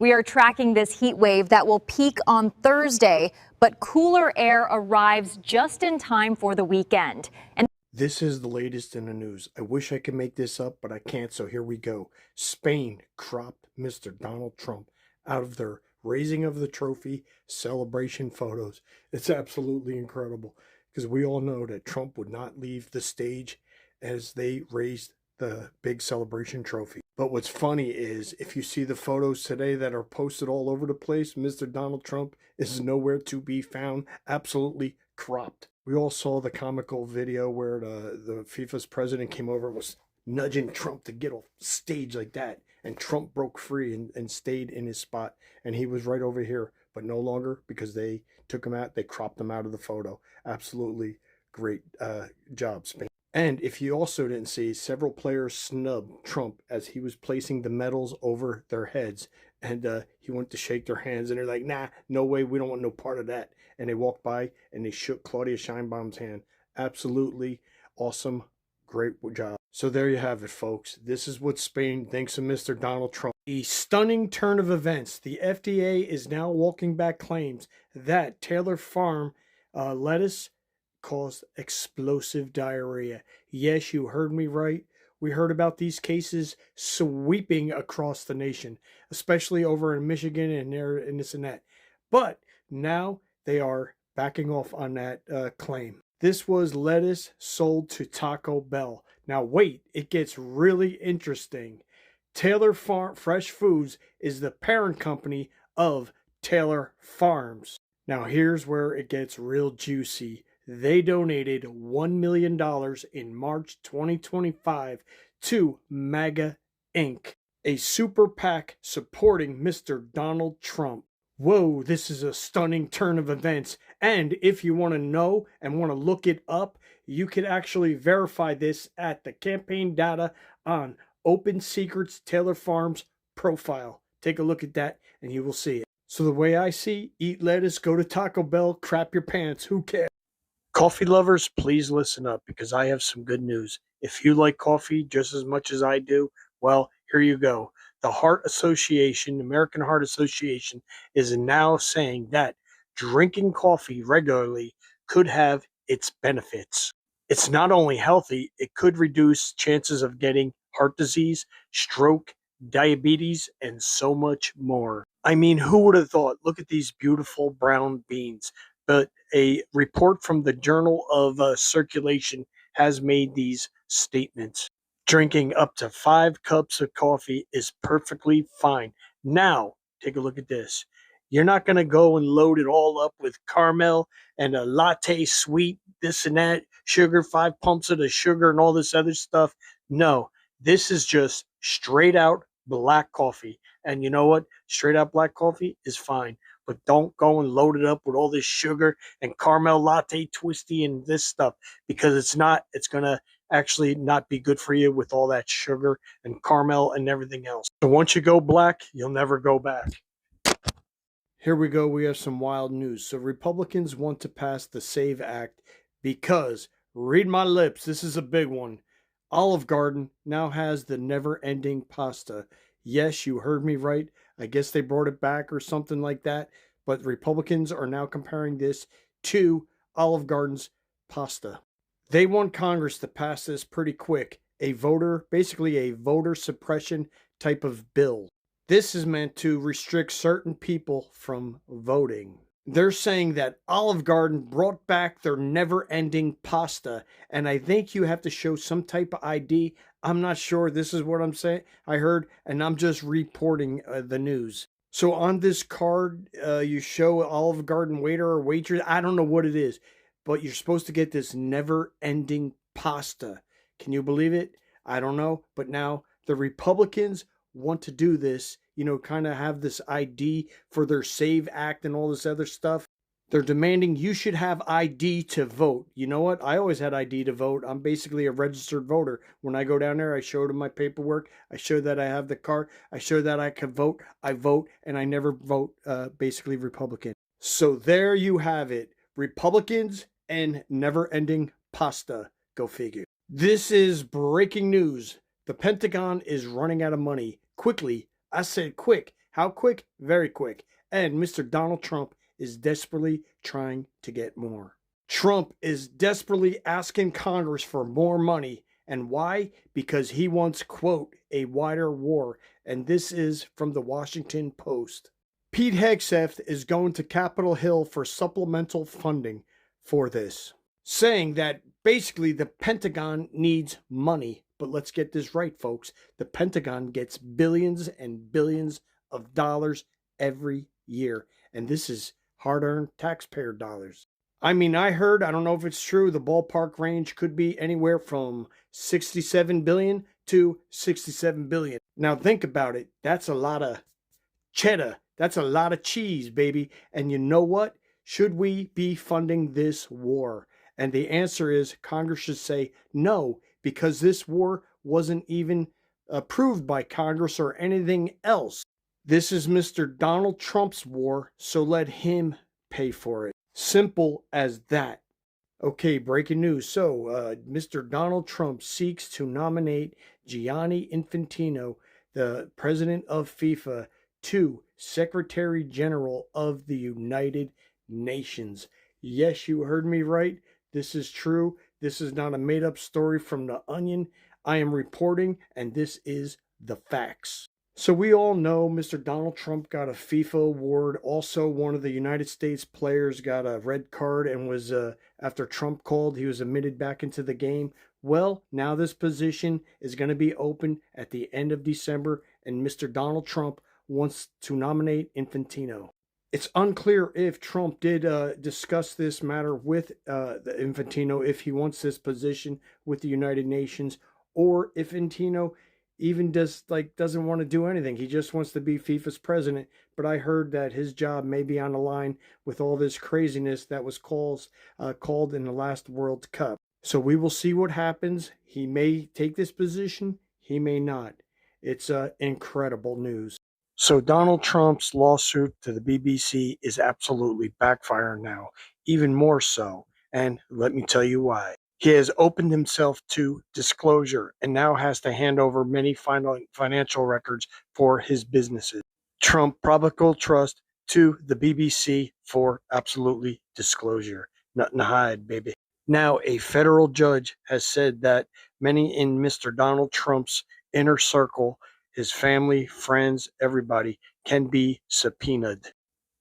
We are tracking this heat wave that will peak on Thursday, but cooler air arrives just in time for the weekend. And this is the latest in the news. I wish I could make this up, but I can't, so here we go. Spain cropped Mr. Donald Trump out of their raising of the trophy celebration photos. It's absolutely incredible because we all know that Trump would not leave the stage as they raised the big celebration trophy. But what's funny is if you see the photos today that are posted all over the place, Mr. Donald Trump is nowhere to be found, absolutely cropped. We all saw the comical video where the FIFA's president came over and was nudging Trump to get off stage like that. And Trump broke free and stayed in his spot. And he was right over here, but no longer because they took him out. They cropped him out of the photo. Absolutely great job, Spain. And if you also didn't see, several players snubbed Trump as he was placing the medals over their heads. And he went to shake their hands, and they're like, nah, no way, we don't want no part of that. And they walked by, and they shook Claudia Sheinbaum's hand. Absolutely awesome. Great job. So there you have it, folks. This is what Spain thinks of Mr. Donald Trump. A stunning turn of events. The FDA is now walking back claims that Taylor Farm lettuce caused explosive diarrhea. Yes, you heard me right. We heard about these cases sweeping across the nation, especially over in Michigan and there and this and that. But now they are backing off on that claim. This was lettuce sold to Taco Bell. Now wait, it gets really interesting. Taylor Fresh Foods is the parent company of Taylor Farms. Now here's where it gets real juicy. They donated $1 million in March 2025 to MAGA Inc., a super PAC supporting Mr. Donald Trump. Whoa, this is a stunning turn of events. And if you want to know and want to look it up, you can actually verify this at the campaign data on Open Secrets Taylor Farms profile. Take a look at that and you will see it. So the way I see, eat lettuce, go to Taco Bell, crap your pants, who cares? Coffee lovers, please listen up because I have some good news. If you like coffee just as much as I do, well, here you go. The Heart Association, American Heart Association, is now saying that drinking coffee regularly could have its benefits. It's not only healthy, it could reduce chances of getting heart disease, stroke, diabetes, and so much more. I mean, who would have thought? Look at these beautiful brown beans. But a report from the Journal of Circulation has made these statements. Drinking up to 5 cups of coffee is perfectly fine. Now, take a look at this. You're not going to go and load it all up with caramel and a latte sweet, this and that, sugar, 5 pumps of the sugar and all this other stuff. No, this is just straight out black coffee. And you know what? Straight out black coffee is fine. But don't go and load it up with all this sugar and caramel latte twisty and this stuff because it's going to actually not be good for you with all that sugar and caramel and everything else. So once you go black, you'll never go back. Here we go. We have some wild news. So Republicans want to pass the SAVE Act because, read my lips, this is a big one. Olive Garden now has the never-ending pasta. Yes, you heard me right. I guess they brought it back or something like that. But Republicans are now comparing this to Olive Garden's pasta. They want Congress to pass this pretty quick. Basically a voter suppression type of bill. This is meant to restrict certain people from voting. They're saying that Olive Garden brought back their never-ending pasta, and I think you have to show some type of ID. I'm not sure. This is what I'm saying. I heard, and I'm just reporting the news. So on this card, you show Olive Garden waiter or waitress. I don't know what it is, but you're supposed to get this never-ending pasta. Can you believe it? I don't know, but now the Republicans want to do this, kind of have this ID for their SAVE Act and all this other stuff. They're demanding you should have ID to vote. You know what? I always had ID to vote. I'm basically a registered voter. When I go down there, I show them my paperwork. I show that I have the card. I show that I can vote. I vote, and I never vote basically Republican. So there you have it. Republicans and never-ending pasta. Go figure. This is breaking news. The Pentagon is running out of money. Quickly, I said quick. How quick? Very quick. And Mr. Donald Trump is desperately trying to get more. Trump is desperately asking Congress for more money. And why? Because he wants, quote, a wider war. And this is from the Washington Post. Pete Hegseth is going to Capitol Hill for supplemental funding for this, saying that basically the Pentagon needs money. But let's get this right, folks. The Pentagon gets billions and billions of dollars every year. And this is hard-earned taxpayer dollars. I mean, I heard, I don't know if it's true, the ballpark range could be anywhere from 67 billion to 67 billion. Now think about it. That's a lot of cheddar. That's a lot of cheese, baby. And you know what? Should we be funding this war? And the answer is Congress should say no, because this war wasn't even approved by Congress or anything else. This is Mr. Donald Trump's war, so let him pay for it. Simple as that. Okay, breaking news. So, Mr. Donald Trump seeks to nominate Gianni Infantino, the president of FIFA, to Secretary General of the United Nations. Yes, you heard me right. This is true. This is not a made-up story from The Onion. I am reporting, and this is the facts. So we all know Mr. Donald Trump got a FIFA award. Also, one of the United States players got a red card and was, after Trump called, he was admitted back into the game. Well, now this position is going to be open at the end of December, and Mr. Donald Trump wants to nominate Infantino. It's unclear if Trump did discuss this matter with the Infantino, if he wants this position with the United Nations, or if Infantino even doesn't want to do anything. He just wants to be FIFA's president. But I heard that his job may be on the line with all this craziness that was called in the last World Cup. So we will see what happens. He may take this position. He may not. It's incredible news. So Donald Trump's lawsuit to the BBC is absolutely backfiring now, even more so. And let me tell you why. He has opened himself to disclosure and now has to hand over many financial records for his businesses. Trump probable trust to the BBC for absolutely disclosure. Nothing to hide, baby. Now, a federal judge has said that many in Mr. Donald Trump's inner circle, his family, friends, everybody, can be subpoenaed.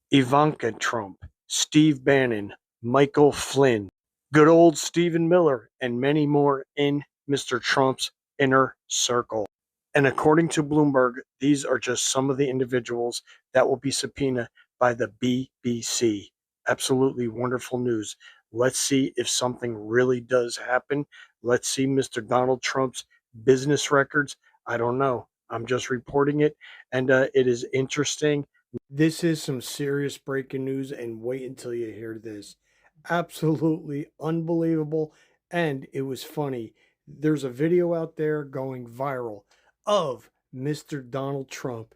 Ivanka Trump, Steve Bannon, Michael Flynn, good old Stephen Miller, and many more in Mr. Trump's inner circle. And according to Bloomberg, these are just some of the individuals that will be subpoenaed by the BBC. Absolutely wonderful news. Let's see if something really does happen. Let's see Mr. Donald Trump's business records. I don't know. I'm just reporting it, and it is interesting. This is some serious breaking news, and wait until you hear this. Absolutely unbelievable, and it was funny. There's a video out there going viral of Mr. Donald Trump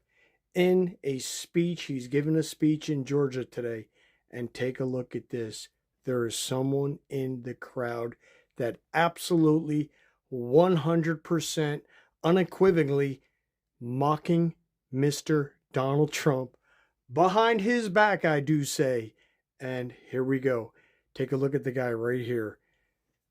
in a speech. He's given a speech in Georgia today, and take a look at this. There is someone in the crowd that absolutely 100% unequivocally mocking Mr. Donald Trump behind his back, I do say. And here we go. Take a look at the guy right here.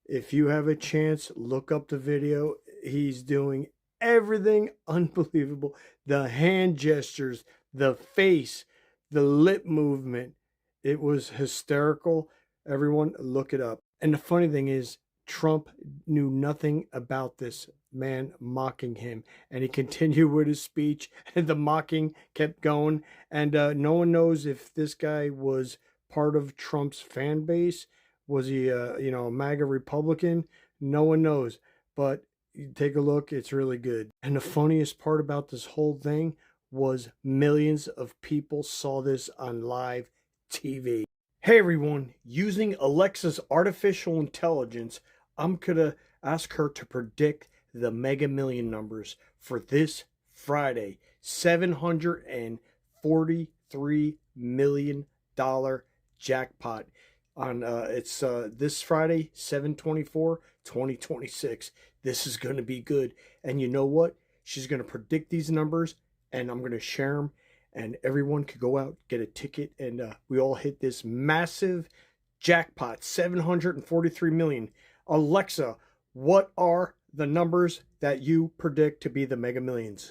If you have a chance, look up the video. He's doing everything unbelievable. The hand gestures, the face, the lip movement. It was hysterical. Everyone, look it up. And the funny thing is, Trump knew nothing about this man mocking him. And he continued with his speech, and the mocking kept going. And no one knows if this guy was part of Trump's fan base. Was he a MAGA Republican? No one knows. But take a look, it's really good. And the funniest part about this whole thing was millions of people saw this on live TV. Hey everyone, using Alexa's artificial intelligence, I'm gonna ask her to predict the Mega Million numbers for this Friday. $743 million jackpot. It's this Friday, 7/24/2026. This is going to be good. And you know what? She's going to predict these numbers, and I'm going to share them. and everyone could go out, get a ticket, and we all hit this massive jackpot, 743 million. Alexa, what are the numbers that you predict to be the Mega Millions?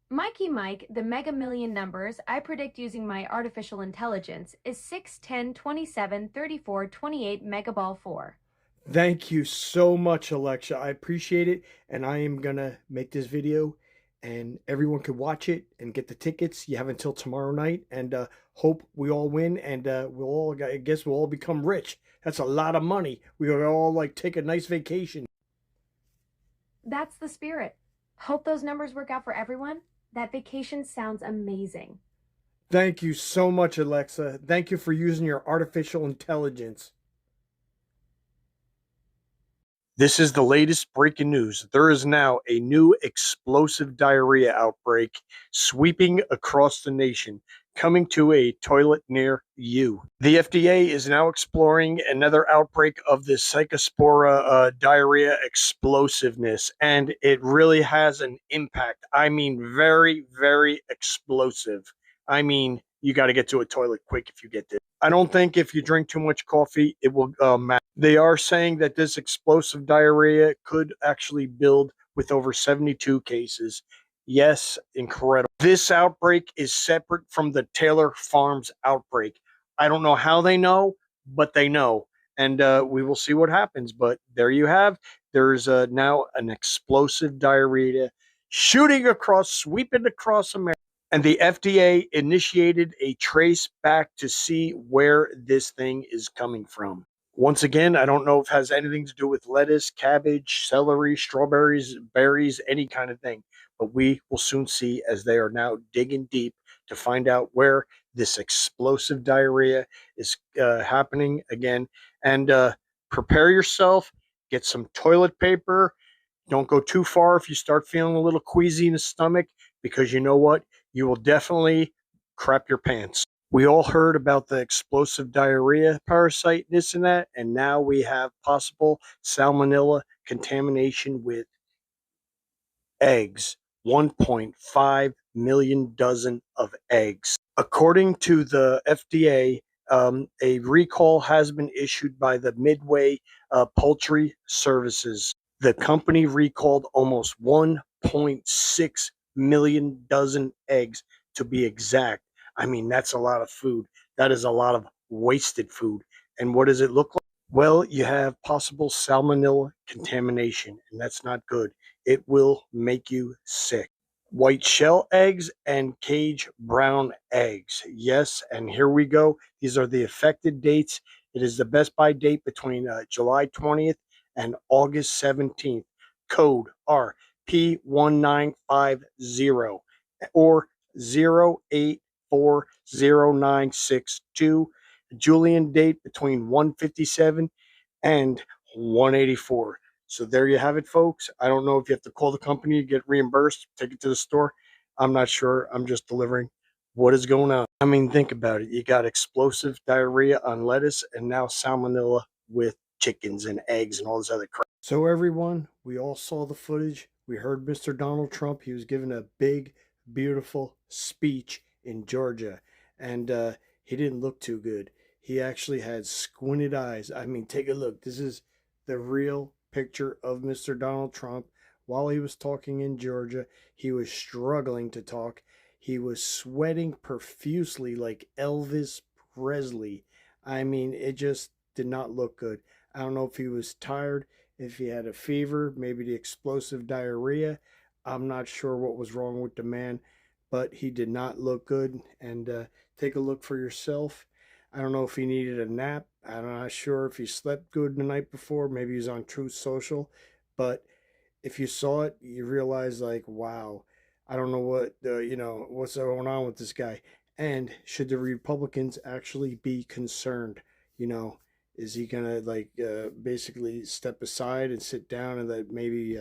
Mikey Mike, the Mega Million numbers I predict using my artificial intelligence is 6, 10, 27, 34, 28 Megaball 4. Thank you so much, Alexa. I appreciate it, and I am gonna make this video, and everyone can watch it and get the tickets. You have until tomorrow night, and hope we all win, and we'll all, I guess, we'll all become rich. That's a lot of money. We will all like take a nice vacation. That's the spirit. Hope those numbers work out for everyone. That vacation sounds amazing. Thank you so much, Alexa. Thank you for using your artificial intelligence. This is the latest breaking news. There is now a new explosive diarrhea outbreak sweeping across the nation, coming to a toilet near you. The FDA is now exploring another outbreak of this Psychospora diarrhea explosiveness, and it really has an impact. I mean, very, very explosive. I mean, you got to get to a toilet quick if you get this. I don't think if you drink too much coffee, it will matter. They are saying that this explosive diarrhea could actually build with over 72 cases. Yes, incredible. This outbreak is separate from the Taylor Farms outbreak. I don't know how they know, but they know. And we will see what happens. But there you have. There's now an explosive diarrhea shooting across, sweeping across America. And the FDA initiated a trace back to see where this thing is coming from. Once again, I don't know if it has anything to do with lettuce, cabbage, celery, strawberries, berries, any kind of thing. But we will soon see as they are now digging deep to find out where this explosive diarrhea is happening again. And prepare yourself, get some toilet paper. Don't go too far if you start feeling a little queasy in the stomach, because you know what? You will definitely crap your pants. We all heard about the explosive diarrhea parasite, this and that, and now we have possible salmonella contamination with eggs. 1.5 million dozen of eggs. According to the FDA, a recall has been issued by the Midway Poultry Services. The company recalled almost 1.6 million dozen eggs to be exact. I mean, that's a lot of food. That is a lot of wasted food. And what does it look like? Well, you have possible salmonella contamination, and that's not good. It will make you sick. White shell eggs and cage brown eggs. Yes, and here we go. These are the affected dates. It is the best buy date between July 20th and August 17th. Code RP1950 or 0840962. Julian date between 157 and 184. So there you have it, folks. I don't know if you have to call the company, get reimbursed, take it to the store. I'm not sure. I'm just delivering what is going on. I mean, think about it. You got explosive diarrhea on lettuce and now salmonella with chickens and eggs and all this other crap. So everyone, we all saw the footage. We heard Mr. Donald Trump. He was giving a big, beautiful speech in Georgia, and he didn't look too good. He actually had squinted eyes. I mean, take a look. This is the real picture of Mr. Donald Trump. While he was talking in Georgia, he was struggling to talk. He was sweating profusely like Elvis Presley. I mean, it just did not look good. I don't know if he was tired, if he had a fever, maybe the explosive diarrhea. I'm not sure what was wrong with the man, but he did not look good. And take a look for yourself. I don't know if he needed a nap. I'm not sure if he slept good the night before. Maybe he's on Truth Social. But if you saw it, you realize, like, wow, I don't know what's going on with this guy. And should the Republicans actually be concerned? You know, is he gonna basically step aside and sit down and let maybe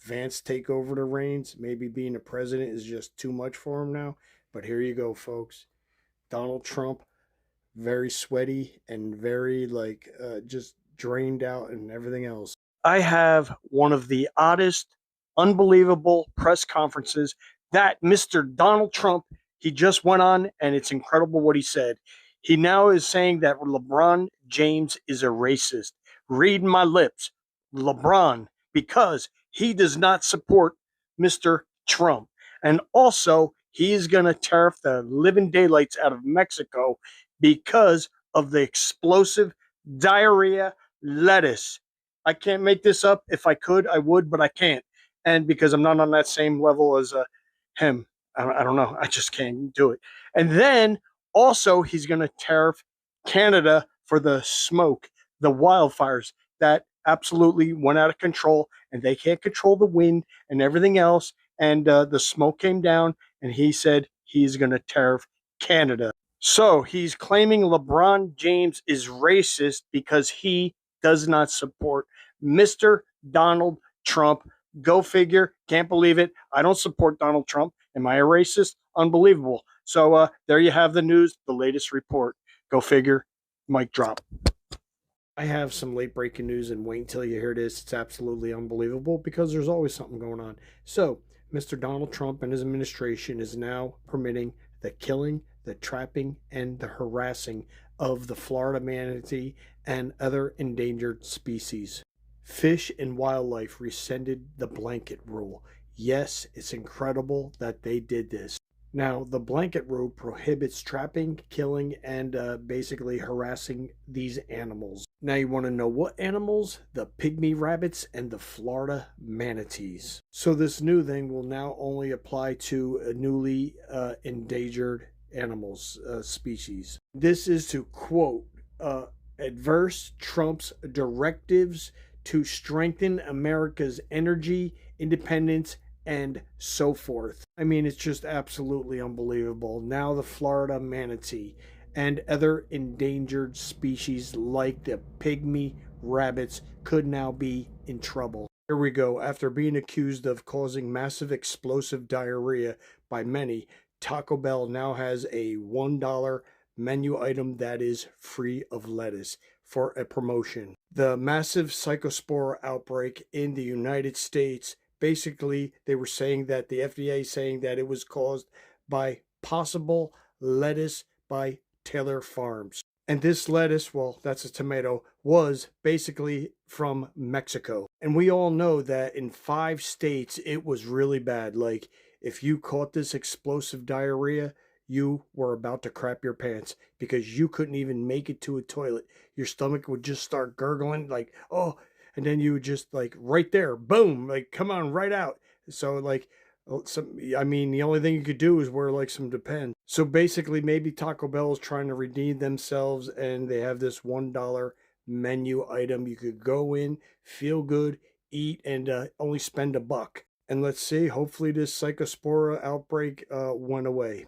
Vance take over the reins? Maybe being a president is just too much for him now. But here you go, folks. Donald Trump, very sweaty and very just drained out and everything else. I have one of the oddest, unbelievable press conferences that Mr. Donald Trump he just went on, and it's incredible what he said. He now is saying that LeBron James is a racist. Read my lips, LeBron, because he does not support Mr. Trump. And also, he is going to tariff the living daylights out of Mexico because of the explosive diarrhea lettuce. I can't make this up. If I could, I would, but I can't. And because I'm not on that same level as him, I don't know. I just can't do it. And then also, he's going to tariff Canada for the smoke, the wildfires that absolutely went out of control, and they can't control the wind and everything else. And the smoke came down, and he said he's going to tariff Canada. So he's claiming LeBron James is racist because he does not support Mr. Donald Trump. Go figure. Can't believe it. I don't support Donald Trump. Am I a racist? Unbelievable. So there you have the news, the latest report. Go figure. Mic drop. I have some late breaking news, and wait until you hear this. It's absolutely unbelievable because there's always something going on. So, Mr. Donald Trump and his administration is now permitting the killing, the trapping, and the harassing of the Florida manatee and other endangered species. Fish and Wildlife rescinded the blanket rule. Yes, it's incredible that they did this. Now, the blanket rule prohibits trapping, killing, and basically harassing these animals. Now, you want to know what animals? The pygmy rabbits and the Florida manatees. So, this new thing will now only apply to newly endangered animals, species. This is to quote, adverse Trump's directives to strengthen America's energy independence and so forth. I mean, it's just absolutely unbelievable. Now the Florida manatee and other endangered species like the pygmy rabbits could now be in trouble. Here we go. After being accused of causing massive explosive diarrhea by many, Taco Bell now has a $1 menu item that is free of lettuce for a promotion. The massive psychospore outbreak in the United States, basically they were saying that the FDA saying that it was caused by possible lettuce by Taylor Farms. And this lettuce, well, that's a tomato, was basically from Mexico. And we all know that in 5 states it was really bad. Like, if you caught this explosive diarrhea, you were about to crap your pants because you couldn't even make it to a toilet. Your stomach would just start gurgling, like, oh, and then you would just, like, right there, boom, like, come on, right out. So, like, I mean, the only thing you could do is wear, like, some Depend. So basically, maybe Taco Bell is trying to redeem themselves, and they have this $1 menu item. You could go in, feel good, eat, and only spend $1. And let's see, hopefully this psychospora outbreak went away.